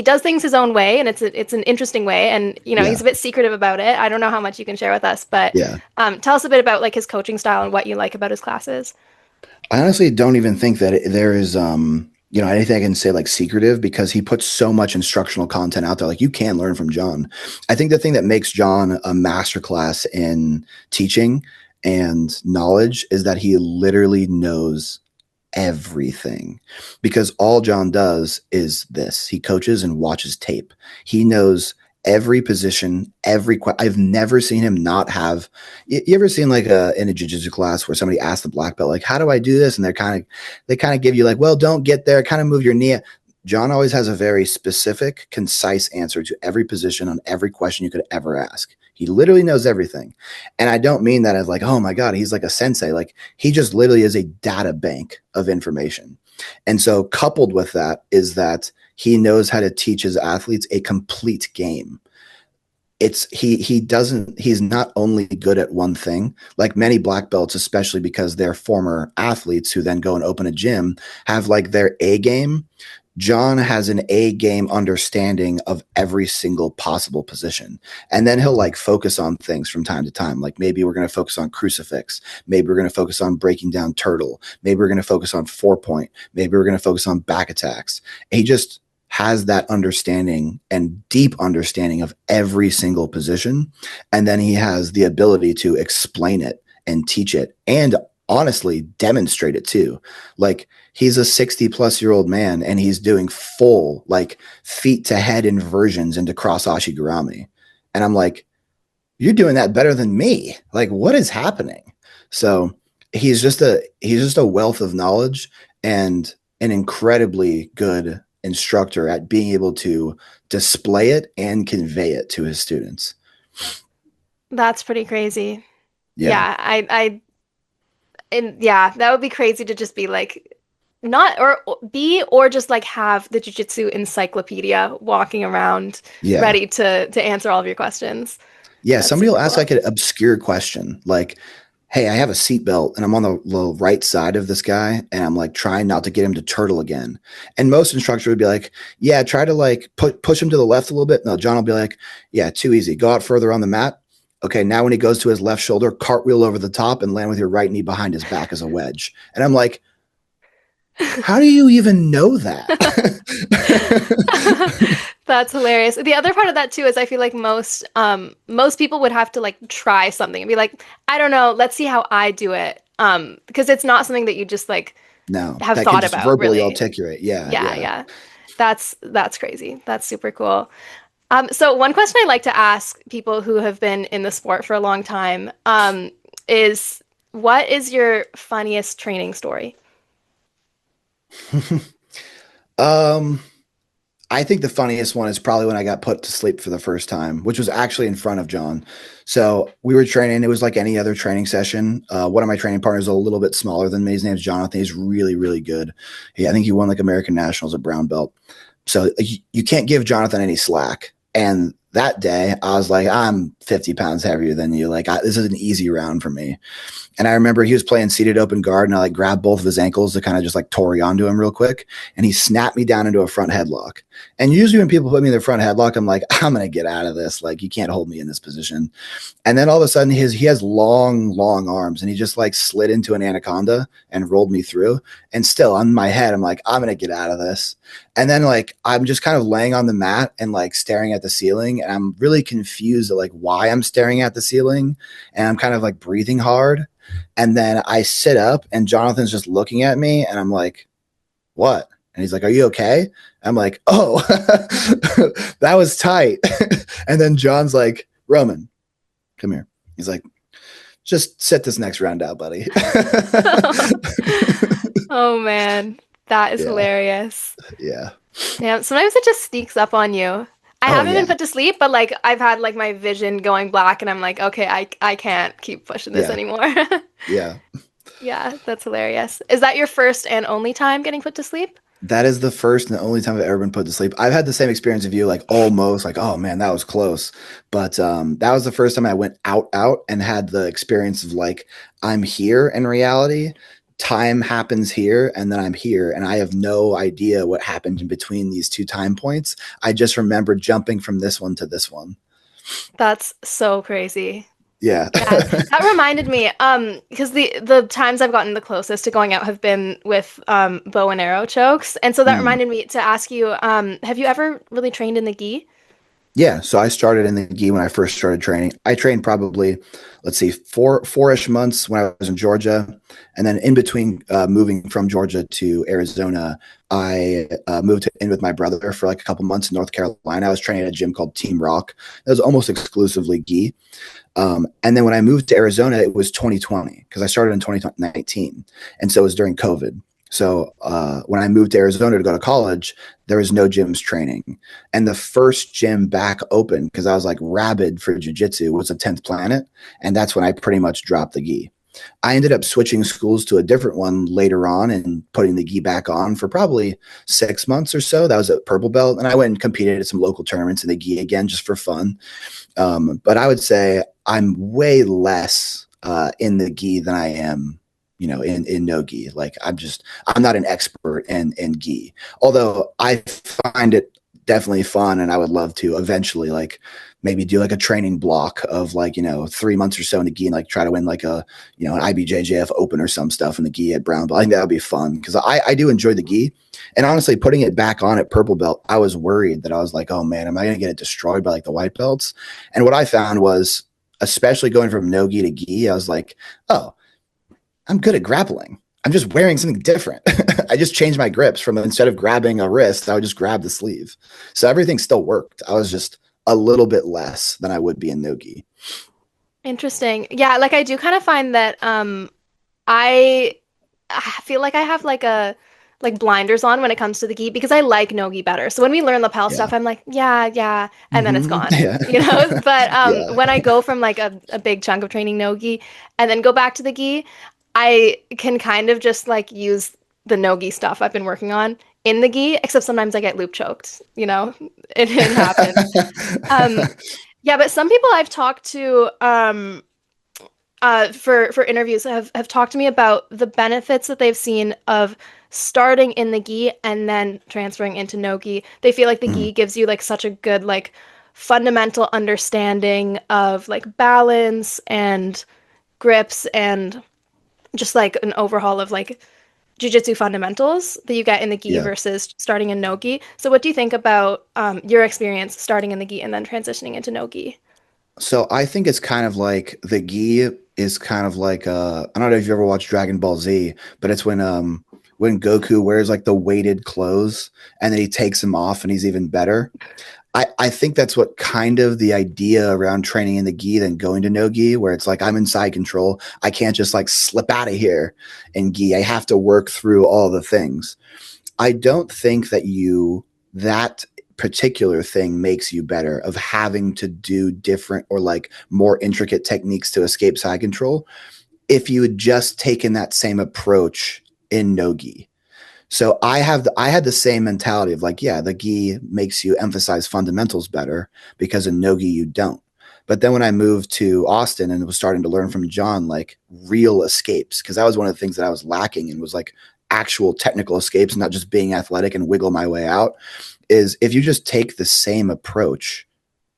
does things his own way, and it's an interesting way, and he's a bit secretive about it. I don't know how much you can share with us, but tell us a bit about like his coaching style and what you like about his classes. I honestly don't even think that there is anything I can say like secretive, because he puts so much instructional content out there. Like, you can learn from John. I think the thing that makes John a masterclass in teaching and knowledge is that he literally knows everything, because all John does is this: he coaches and watches tape. He knows every position, I've never seen him not have. You ever seen like in a jiu-jitsu class where somebody asks the black belt like, how do I do this? And they kind of give you like, well, don't get there, kind of move your knee. John always has a very specific, concise answer to every position on every question you could ever ask. He literally knows everything. And I don't mean that as like, oh my God, he's like a sensei. Like, he just literally is a data bank of information. And so coupled with that is that he knows how to teach his athletes a complete game. He's not only good at one thing, like many black belts, especially because they're former athletes who then go and open a gym, have like their A game. John has an A game understanding of every single possible position. And then he'll like focus on things from time to time. Like, maybe we're going to focus on crucifix. Maybe we're going to focus on breaking down turtle. Maybe we're going to focus on 4-point. Maybe we're going to focus on back attacks. He just has that understanding and deep understanding of every single position. And then he has the ability to explain it and teach it and honestly demonstrate it too. Like he's a 60-plus-year-old man and he's doing full like feet to head inversions into cross ashigurami. And I'm like, you're doing that better than me. Like, what is happening? So he's just a wealth of knowledge and an incredibly good instructor at being able to display it and convey it to his students. That's pretty crazy. Yeah. Yeah, that would be crazy to just be like not or just like have the jiu-jitsu encyclopedia walking around Yeah. ready to answer all of your questions. Yeah. That's Somebody will super ask cool. like an obscure question, like, hey, I have a seatbelt and I'm on the right side of this guy and I'm like trying not to get him to turtle again. And most instructors would be like, yeah, try to like push him to the left a little bit. No, John will be like, yeah, too easy. Go out further on the mat. Okay, now when he goes to his left shoulder, cartwheel over the top and land with your right knee behind his back as a wedge. And I'm like, how do you even know that? That's hilarious. The other part of that too is I feel like most people would have to like try something and be like, I don't know, let's see how I do it. Because it's not something that you just like No, have that can thought just about, verbally really. articulate. Yeah, Yeah, yeah. yeah. That's crazy. That's super cool. So one question I like to ask people who have been in the sport for a long time, is what is your funniest training story? Um, I think the funniest one is probably when I got put to sleep for the first time, which was actually in front of John. So we were training. It was like any other training session. One of my training partners is a little bit smaller than me. His name's Jonathan. He's really, really good. I think he won like American Nationals at brown belt. So you can't give Jonathan any slack. And that day I was like, I'm 50 pounds heavier than you. Like this is an easy round for me. And I remember he was playing seated open guard and I like grabbed both of his ankles to kind of just like tori onto him real quick. And he snapped me down into a front headlock. And usually when people put me in the front headlock, I'm like, I'm going to get out of this. Like you can't hold me in this position. And then all of a sudden he has long, long arms and he just like slid into an anaconda and rolled me through. And still on my head, I'm like, I'm going to get out of this. And then like, I'm just kind of laying on the mat and like staring at the ceiling. And I'm really confused at like why I'm staring at the ceiling. And I'm kind of like breathing hard. And then I sit up and Jonathan's just looking at me and I'm like, what? And he's like, are you okay? I'm like, oh, that was tight. And then John's like, Roman, come here. He's like, just sit this next round out, buddy. Oh man, that is Yeah. hilarious. Yeah. Yeah, sometimes it just sneaks up on you. I haven't been put to sleep, but like I've had like my vision going black and I'm like, okay, I can't keep pushing this Yeah. anymore. Yeah. Yeah, that's hilarious. Is that your first and only time getting put to sleep? That is the first and the only time I've ever been put to sleep. I've had the same experience of you, like almost like, oh man, that was close. But that was the first time I went out and had the experience of like, I'm here in reality. Time happens here and then I'm here and I have no idea what happened in between these two time points. I just remember jumping from this one to this one. That's so crazy. Yeah. Yeah, that reminded me, because the times I've gotten the closest to going out have been with bow and arrow chokes, and so that reminded me to ask you, have you ever really trained in the gi? Yeah, so I started in the gi when I first started training. I trained probably, let's see, four-ish months when I was in Georgia, and then in between moving from Georgia to Arizona, I moved in with my brother for like a couple months in North Carolina. I was training at a gym called Team Rock. That was almost exclusively gi. And then when I moved to Arizona, it was 2020 because I started in 2019, and so it was during COVID. So when I moved to Arizona to go to college, there was no gyms training. And the first gym back open, because I was like rabid for jiu-jitsu, was a 10th Planet. And that's when I pretty much dropped the gi. I ended up switching schools to a different one later on and putting the gi back on for probably 6 months or so. That was at Purple Belt. And I went and competed at some local tournaments in the gi again, just for fun. But I would say I'm way less in the gi than I am in no gi. Like I'm not an expert in gi, although I find it definitely fun. And I would love to eventually like maybe do like a training block of like, 3 months or so in the gi and like try to win like an IBJJF open or some stuff in the gi at brown belt. I think that would be fun because I do enjoy the gi. And honestly, putting it back on at purple belt, I was worried that I was like, oh man, am I going to get it destroyed by like the white belts? And what I found was especially going from no-gi to gi, I was like, oh, I'm good at grappling. I'm just wearing something different. I just changed my grips from instead of grabbing a wrist, I would just grab the sleeve. So everything still worked. I was just a little bit less than I would be in no-gi. Interesting. Yeah, like I do kind of find that I I feel like I have like blinders on when it comes to the gi because I like no-gi better. So when we learn lapel Yeah. stuff, I'm like, yeah, yeah, and then it's gone. Yeah. You know? But Yeah. when I go from like a big chunk of training no-gi and then go back to the gi, I can kind of just like use the no-gi stuff I've been working on in the gi, except sometimes I get loop choked, you know? It happens. Um, yeah, but some people I've talked to for interviews have talked to me about the benefits that they've seen of starting in the gi and then transferring into no gi. They feel like the Mhm. gi gives you like such a good like fundamental understanding of like balance and grips and just like an overhaul of like jujitsu fundamentals that you get in the gi Yeah. versus starting in no gi. So what do you think about your experience starting in the gi and then transitioning into no gi? So I think it's kind of like the gi is kind of like I don't know if you ever watched Dragon Ball Z, but it's when Goku wears like the weighted clothes and then he takes them off and he's even better. I think that's what kind of the idea around training in the gi than going to no gi, where it's like I'm inside control. I can't just like slip out of here in gi. I have to work through all the things. I don't think that particular thing makes you better of having to do different or like more intricate techniques to escape side control if you had just taken that same approach in no-gi. So I had the same mentality of like, yeah, the gi makes you emphasize fundamentals better because in no-gi you don't. But then when I moved to Austin and was starting to learn from John, like real escapes, because that was one of the things that I was lacking and was like actual technical escapes, not just being athletic and wiggle my way out, is if you just take the same approach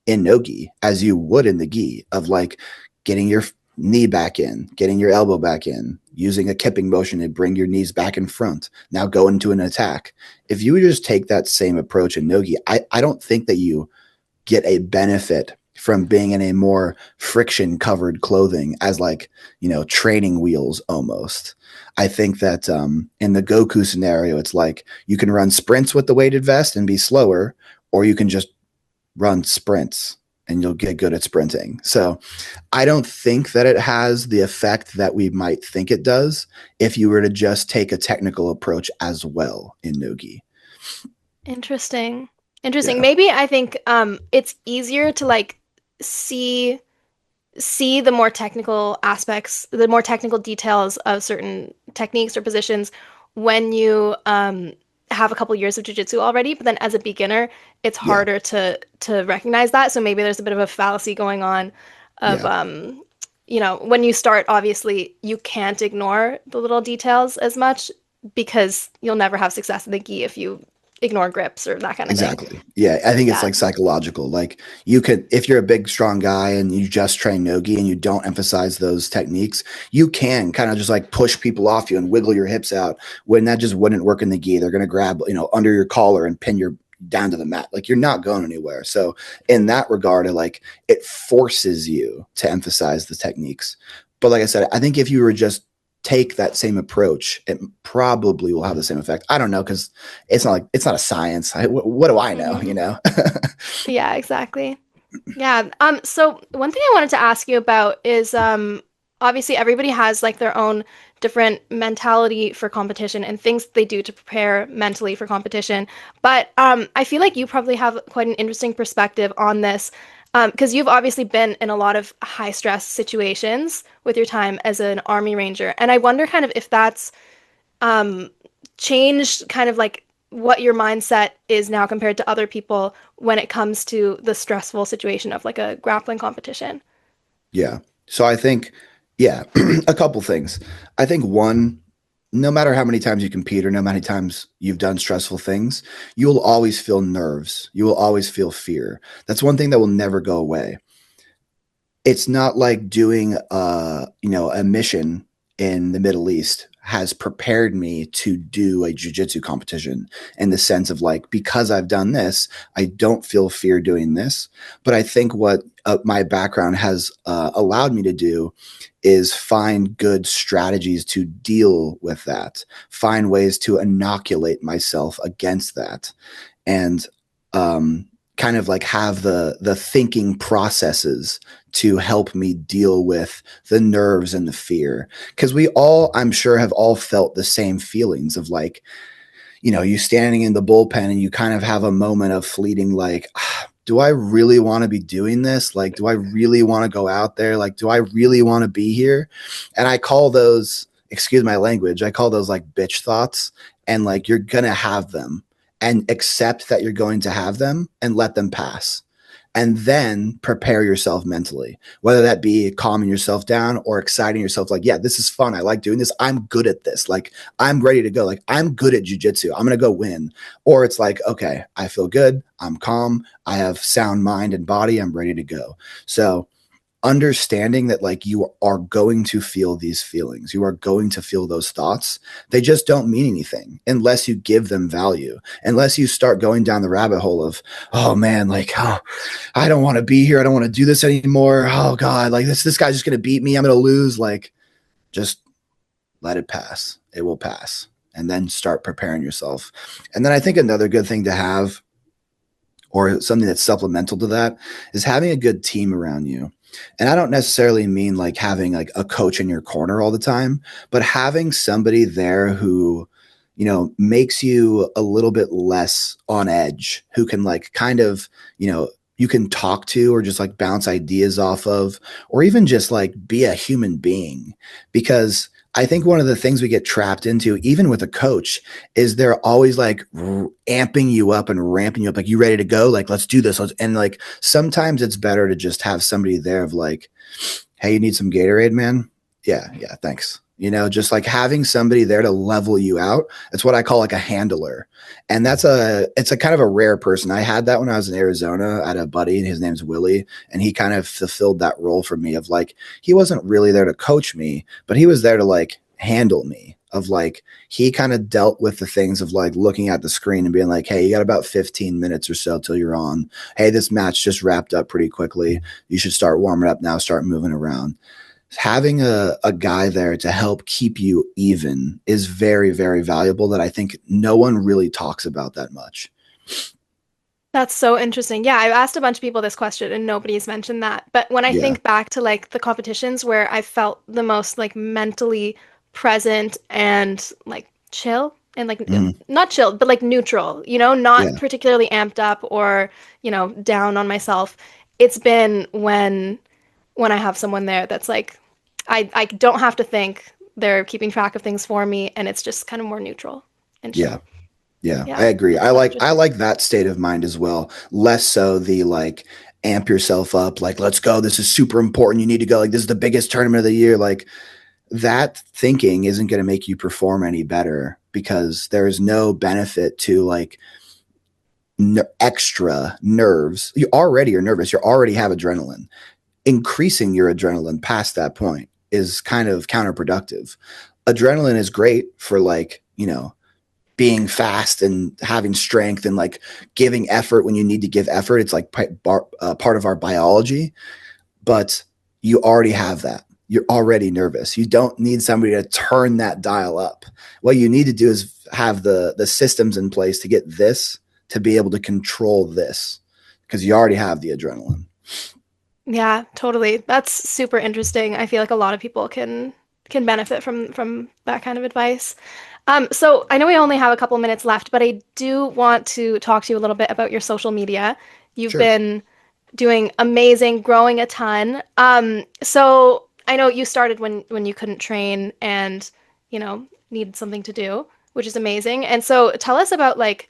in no-gi as you would in the gi of like getting your knee back in, getting your elbow back in, using a kipping motion to bring your knees back in front, now go into an attack. If you would just take that same approach in no-gi, I don't think that you get a benefit from being in a more friction covered clothing as like, training wheels almost. I think that in the Goku scenario, it's like you can run sprints with the weighted vest and be slower, or you can just run sprints and you'll get good at sprinting. So I don't think that it has the effect that we might think it does if you were to just take a technical approach as well in Nogi. Interesting. Interesting. Yeah. Maybe I think it's easier to like see see the more technical aspects, the more technical details of certain techniques or positions when you have a couple years of jujitsu already. But then as a beginner, it's Yeah. harder to recognize that. So maybe there's a bit of a fallacy going on of Yeah. when you start, obviously you can't ignore the little details as much because you'll never have success in the gi if you ignore grips or that kind of thing. Exactly. Yeah, I think it's Yeah. like psychological. Like you could, if you're a big, strong guy and you just train nogi and you don't emphasize those techniques, you can kind of just like push people off you and wiggle your hips out when that just wouldn't work in the gi. They're going to grab, under your collar and pin your down to the mat. Like you're not going anywhere. So in that regard, it forces you to emphasize the techniques. But like I said, I think if you were just take that same approach, it probably will have the same effect. I don't know because it's not a science. What do I know? Mhm. You know? Yeah, exactly. Yeah. So one thing I wanted to ask you about is obviously everybody has like their own different mentality for competition and things they do to prepare mentally for competition. But I feel like you probably have quite an interesting perspective on this. Because you've obviously been in a lot of high stress situations with your time as an army ranger. And I wonder kind of if that's um, changed kind of like what your mindset is now compared to other people when it comes to the stressful situation of like a grappling competition. Yeah. So I think, yeah, a couple things. I think one, no matter how many times you compete or no many times you've done stressful things, you will always feel nerves. You will always feel fear. That's one thing that will never go away. It's not like doing a mission in the Middle East has prepared me to do a jiu-jitsu competition in the sense of like because I've done this, I don't feel fear doing this. But I think what my background has allowed me to do is find good strategies to deal with that, find ways to inoculate myself against that, and kind of like have the thinking processes to help me deal with the nerves and the fear. Because we all, I'm sure, have all felt the same feelings of like, you standing in the bullpen and you kind of have a moment of fleeting, like, do I really want to be doing this? Like, do I really want to go out there? Like, do I really want to be here? And I call those, excuse my language, I call those like bitch thoughts. And like, you're going to have them and accept that you're going to have them and let them pass. And then prepare yourself mentally, whether that be calming yourself down or exciting yourself. Like, yeah, this is fun. I like doing this. I'm good at this. Like, I'm ready to go. Like, I'm good at jujitsu. I'm going to go win. Or it's like, okay, I feel good. I'm calm. I have sound mind and body. I'm ready to go. So understanding that like you are going to feel these feelings, you are going to feel those thoughts. They just don't mean anything unless you give them value, unless you start going down the rabbit hole of, oh man, like, oh, I don't want to be here. I don't want to do this anymore. Oh God, like this guy's just going to beat me. I'm going to lose. Like, just let it pass. It will pass. And then start preparing yourself. And then I think another good thing to have, or something that's supplemental to that, is having a good team around you. And I don't necessarily mean like having like a coach in your corner all the time, but having somebody there who, makes you a little bit less on edge, who can like kind of, you can talk to or just like bounce ideas off of, or even just like be a human being. Because I think one of the things we get trapped into, even with a coach, is they're always like amping you up and ramping you up. Like, you ready to go? Like, let's do this. And like, sometimes it's better to just have somebody there of like, hey, you need some Gatorade, man? Yeah, thanks. Just like having somebody there to level you out. It's what I call like a handler. And it's a kind of a rare person. I had that when I was in Arizona. I had a buddy and his name's Willie. And he kind of fulfilled that role for me of like, he wasn't really there to coach me, but he was there to like handle me. Of like, he kind of dealt with the things of like looking at the screen and being like, hey, you got about 15 minutes or so till you're on. Hey, this match just wrapped up pretty quickly. You should start warming up now, start moving around. Having a guy there to help keep you even is very, very valuable, that I think no one really talks about that much. That's so interesting. Yeah, I've asked a bunch of people this question and nobody's mentioned that. But when I Yeah. think back to like the competitions where I felt the most like mentally present and like chill and like Mhm. not chilled, but like neutral, not Yeah. particularly amped up or, down on myself. It's been when I have someone there that's like I don't have to think. They're keeping track of things for me and it's just kind of more neutral and Yeah. chill. Yeah. I Yeah, agree. that's so I interesting. like that state of mind as well. Less so the like amp yourself up, like, let's go. This is super important. You need to go. Like, this is the biggest tournament of the year. Like, that thinking isn't going to make you perform any better, because there is no benefit to like extra nerves. You already are nervous. You already have adrenaline. Increasing your adrenaline past that point is kind of counterproductive. Adrenaline is great for like, being fast and having strength and like giving effort when you need to give effort. It's like part of our biology, but you already have that. You're already nervous. You don't need somebody to turn that dial up. What you need to do is have the systems in place to get this, to be able to control this, because you already have the adrenaline. Yeah, totally. That's super interesting. I feel like a lot of people can benefit from that kind of advice. So I know we only have a couple minutes left, but I do want to talk to you a little bit about your social media. You've Sure. been doing amazing, growing a ton. So I know you started when you couldn't train and, needed something to do, which is amazing. And so tell us about like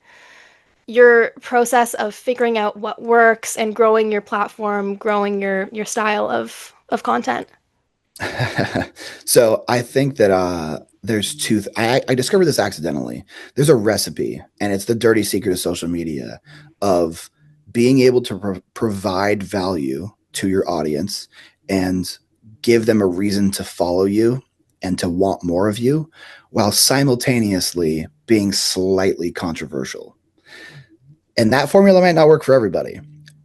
your process of figuring out what works and growing your platform, growing your style of content. So I think that there's I discovered this accidentally. There's a recipe, and it's the dirty secret of social media, of being able to provide value to your audience and give them a reason to follow you and to want more of you, while simultaneously being slightly controversial. And that formula might not work for everybody,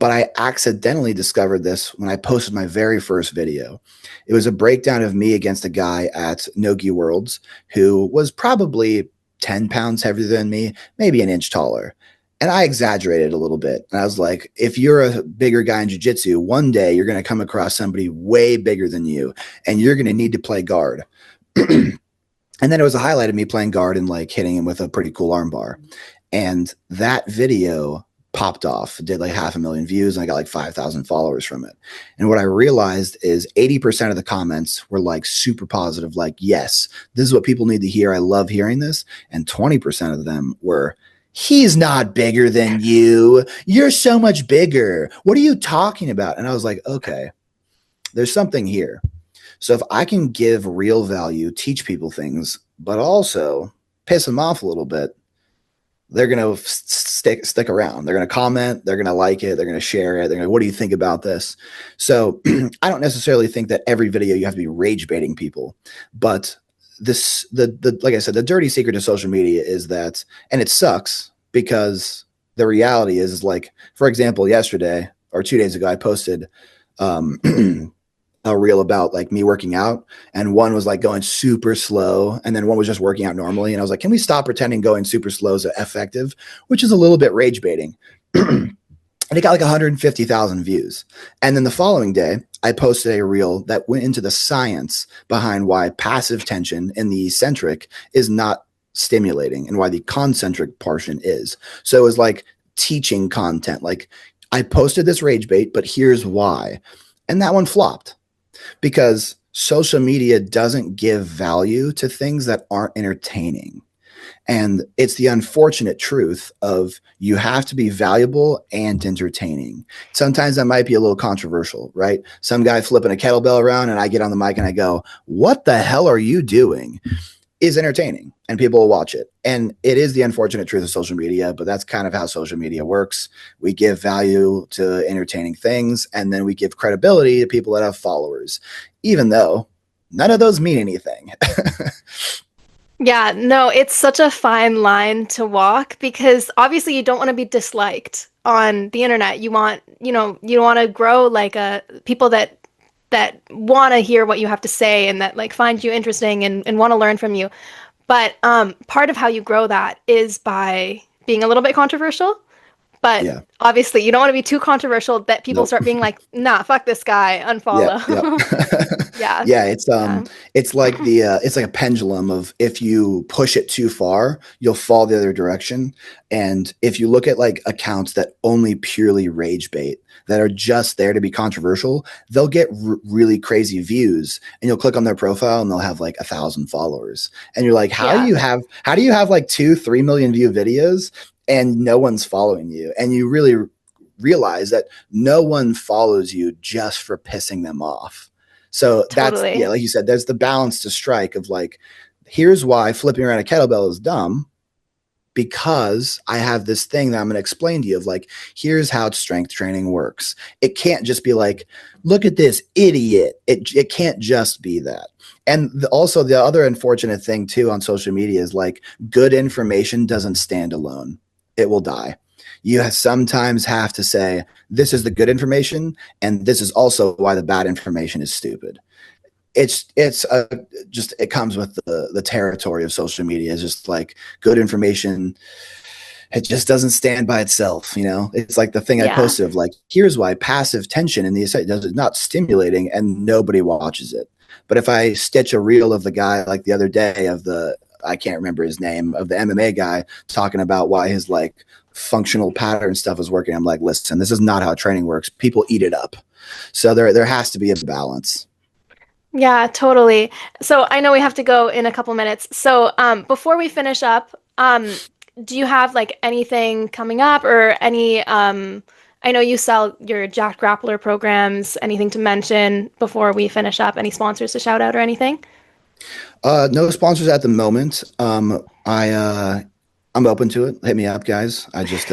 but I accidentally discovered this when I posted my very first video. It was a breakdown of me against a guy at Nogi Worlds who was probably 10 pounds heavier than me, maybe an inch taller. And I exaggerated a little bit. And I was like, if you're a bigger guy in jiu-jitsu, one day you're going to come across somebody way bigger than you, and you're going to need to play guard. And then it was a highlight of me playing guard and like hitting him with a pretty cool armbar. And that video popped off, did like 500,000 views, and I got like 5,000 followers from it. And what I realized is 80% of the comments were like super positive, like, yes, this is what people need to hear. I love hearing this. And 20% of them were, he's not bigger than you. You're so much bigger. What are you talking about? And I was like, okay, there's something here. So if I can give real value, teach people things, but also piss them off a little bit, they're going to stick around. They're going to comment. They're going to like it. They're going to share it. They're going to, what do you think about this? So I don't necessarily think that every video you have to be rage baiting people, but this, like I said, the dirty secret to social media is that, and it sucks because the reality is like, for example, yesterday or 2 days ago, I posted, a reel about like me working out, and one was like going super slow, and then one was just working out normally, and I was like, can we stop pretending going super slow is effective, which is a little bit rage baiting. And it got like 150,000 views. And then the following day I posted a reel that went into the science behind why passive tension in the eccentric is not stimulating and why the concentric portion is. So it was like teaching content, like I posted this rage bait, but here's why. And that one flopped, because social media doesn't give value to things that aren't entertaining. And it's the unfortunate truth of you have to be valuable and entertaining. Sometimes that might be a little controversial, right? Some guy flipping a kettlebell around and I get on the mic and I go, what the hell are you doing? Is entertaining and people will watch it. And it is the unfortunate truth of social media, but that's kind of how social media works. We give value to entertaining things, and then we give credibility to people that have followers, even though none of those mean anything. Yeah, no, it's such a fine line to walk, because obviously you don't want to be disliked on the internet. You want, you want to grow like people that want to hear what you have to say and that like find you interesting and want to learn from you. But part of how you grow that is by being a little bit controversial. But Yeah. obviously you don't want to be too controversial that people start being like, nah, fuck this guy, unfollow. Yeah. Yeah, it's like it's like a pendulum of, if you push it too far, you'll fall the other direction. And if you look at like accounts that only purely rage bait, that are just there to be controversial, they'll get really crazy views, and you'll click on their profile and they'll have like 1,000 followers. And you're like, how do you have like 2-3 million view videos and no one's following you? And you really realize that no one follows you just for pissing them off. So that's, yeah, like you said, there's the balance to strike of like, here's why flipping around a kettlebell is dumb, because I have this thing that I'm going to explain to you of like, here's how strength training works. It can't just be like, look at this idiot. It can't just be that. And also the other unfortunate thing too on social media is like, good information doesn't stand alone. It will die. You sometimes have to say, this is the good information, and this is also why the bad information is stupid. It comes with the territory of social media. It's just like, good information, it just doesn't stand by itself. It's like the thing I posted of like, here's why passive tension in the is not stimulating, and nobody watches it. But if I stitch a reel of the guy like the other day of I can't remember his name, of the MMA guy talking about why his like functional pattern stuff is working, I'm like, listen, this is not how training works. People eat it up. So there has to be a balance. Yeah, totally. So I know we have to go in a couple minutes. So before we finish up, do you have like anything coming up, or any, I know you sell your Jack Grappler programs, anything to mention before we finish up? Any sponsors to shout out or anything? No sponsors at the moment. I'm open to it. Hit me up, guys. I just,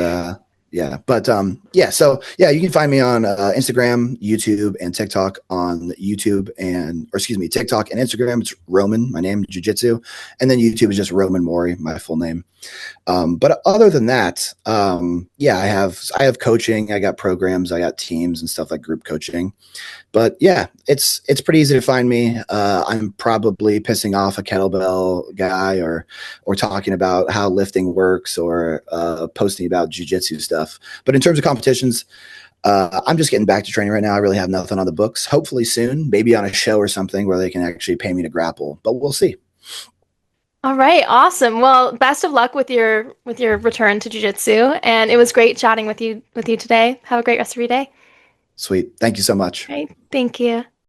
Yeah. But yeah, so yeah, you can find me on Instagram, YouTube, and TikTok. On YouTube and or excuse me, TikTok and Instagram, it's Roman, my name, Jiu-Jitsu. And then YouTube is just Roman Mori, my full name. But other than that, yeah, I have coaching, I got programs, I got teams and stuff like group coaching. But yeah, it's pretty easy to find me. I'm probably pissing off a kettlebell guy or talking about how lifting works or posting about jujitsu stuff. But in terms of competitions, I'm just getting back to training right now. I really have nothing on the books. Hopefully soon, maybe on a show or something where they can actually pay me to grapple. But we'll see. All right, awesome. Well, best of luck with your return to jiu-jitsu, and it was great chatting with you today. Have a great rest of your day. Sweet. Thank you so much. All right, thank you.